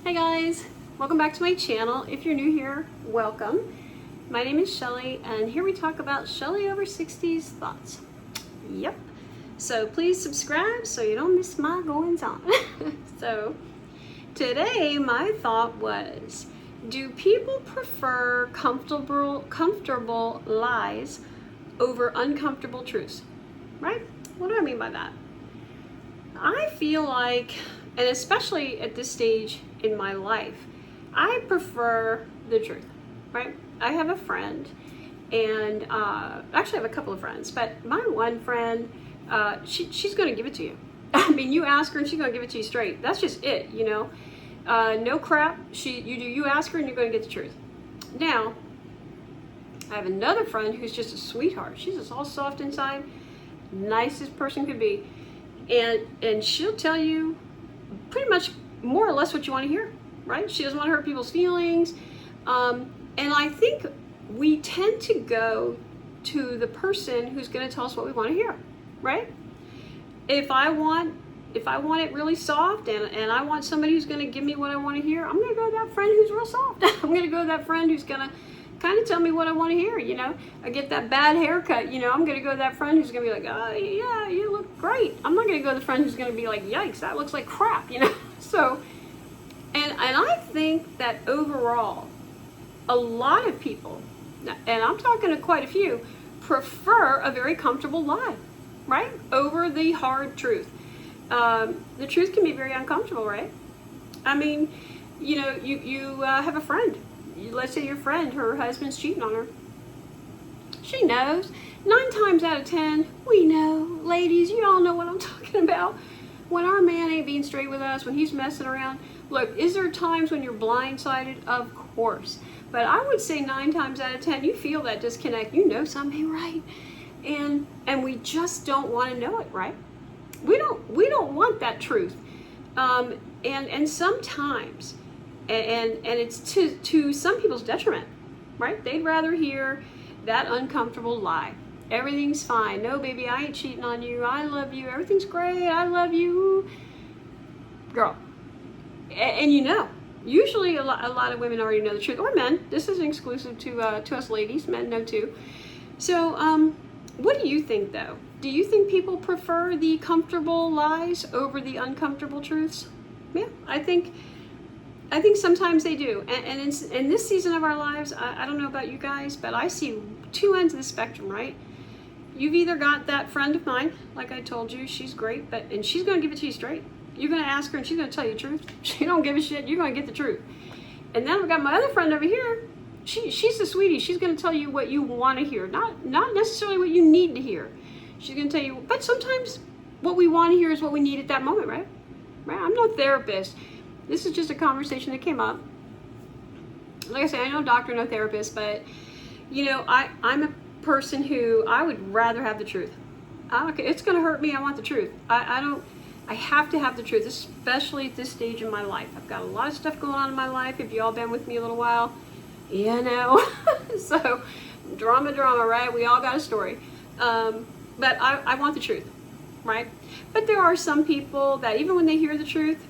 Hey guys, welcome back to my channel. If you're new here, welcome. My name is Shelly, and here we talk about Shelly over 60s thoughts. Yep. So please subscribe so you don't miss my goings on. So today my thought was, do people prefer comfortable lies over uncomfortable truths? Right? What do I mean by that? I feel like, and especially at this stage in my life, I prefer the truth, right? I have a friend, and actually I have a couple of friends, but my one friend, she's going to give it to you. I mean, you ask her and she's going to give it to you straight. That's just it, you know. No crap. You ask her and you're going to get the truth. Now, I have another friend who's just a sweetheart. She's just all soft inside, nicest person could be. And she'll tell you pretty much more or less what you want to hear, right? She doesn't want to hurt people's feelings. And I think we tend to go to the person who's going to tell us what we want to hear, right? If I want it really soft and I want somebody who's going to give me what I want to hear, I'm going to go to that friend who's real soft. I'm going to go to that friend who's going to kind of tell me what I want to hear, you know. I get that bad haircut, you know, I'm going to go to that friend who's going to be like, oh, yeah, you look great. I'm not going to go to the friend who's going to be like, yikes, that looks like crap, you know. So, and I think that overall, a lot of people, and I'm talking to quite a few, prefer a very comfortable lie, right, over the hard truth. The truth can be very uncomfortable, right? I mean, you know, you have a friend. Let's say your friend, her husband's cheating on her. She knows. 9 times out of 10, we know. Ladies, you all know what I'm talking about. When our man ain't being straight with us, when he's messing around. Look, is there times when you're blindsided? Of course. But I would say 9 times out of 10, you feel that disconnect. You know something, right? And we just don't want to know it, right? We don't want that truth. And sometimes, and it's to some people's detriment, right? They'd rather hear that uncomfortable lie. Everything's fine. No, baby, I ain't cheating on you. I love you. Everything's great. I love you. Girl. And you know, usually a lot of women already know the truth, or men. This isn't exclusive to us ladies. Men know too. So, what do you think, though? Do you think people prefer the comfortable lies over the uncomfortable truths? Yeah, I think sometimes they do. And in this season of our lives, I don't know about you guys, but I see 2 ends of the spectrum, right? You've either got that friend of mine, like I told you, she's great, and she's going to give it to you straight. You're going to ask her and she's going to tell you the truth. She don't give a shit. You're going to get the truth. And then I've got my other friend over here. She's the sweetie. She's going to tell you what you want to hear, not necessarily what you need to hear. She's going to tell you, but sometimes what we want to hear is what we need at that moment, right? Right? I'm no therapist. This is just a conversation that came up. Like I say, I'm no doctor, no therapist, but you know, I'm a person who I would rather have the truth. Okay, it's going to hurt me. I want the truth. I have to have the truth, especially at this stage in my life. I've got a lot of stuff going on in my life. If you all been with me a little while, you know. So drama, right? We all got a story. But I want the truth, right? But there are some people that even when they hear the truth,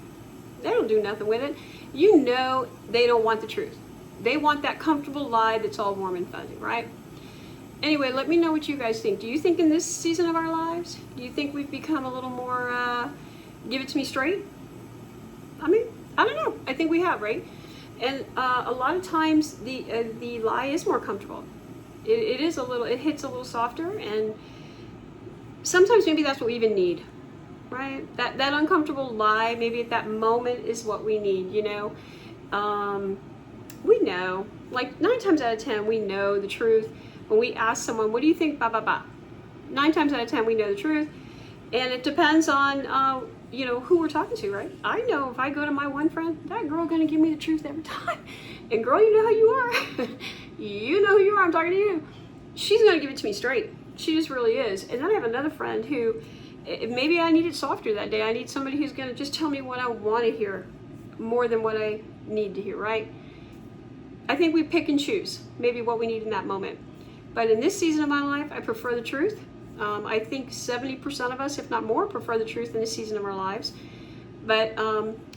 they don't do nothing with it. You know they don't want the truth. They want that comfortable lie that's all warm and fuzzy, right? Anyway, let me know what you guys think. Do you think in this season of our lives, do you think we've become a little more, give it to me straight? I mean, I don't know. I think we have, right? And a lot of times the lie is more comfortable. It hits a little softer, and sometimes maybe that's what we even need, right? That uncomfortable lie, maybe at that moment is what we need, you know? We know, like 9 times out of 10, we know the truth. When we ask someone, what do you think, 9 times out of 10, we know the truth. And it depends on, you know, who we're talking to, right? I know if I go to my one friend, that girl gonna give me the truth every time. And girl, you know who you are. You know who you are, I'm talking to you. She's gonna give it to me straight. She just really is. And then I have another friend who, maybe I need it softer that day. I need somebody who's gonna just tell me what I wanna hear more than what I need to hear, right? I think we pick and choose maybe what we need in that moment. But in this season of my life, I prefer the truth. I think 70% of us, if not more, prefer the truth in this season of our lives. But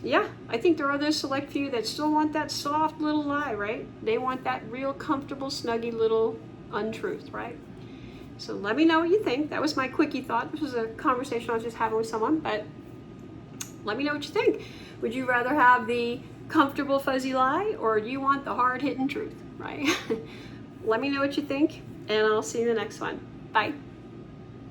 yeah, I think there are those select few that still want that soft little lie, right? They want that real comfortable, snuggy little untruth, right? So let me know what you think. That was my quickie thought. This was a conversation I was just having with someone, but let me know what you think. Would you rather have the comfortable, fuzzy lie, or do you want the hard-hitting truth, right? Let me know what you think, and I'll see you in the next one. Bye.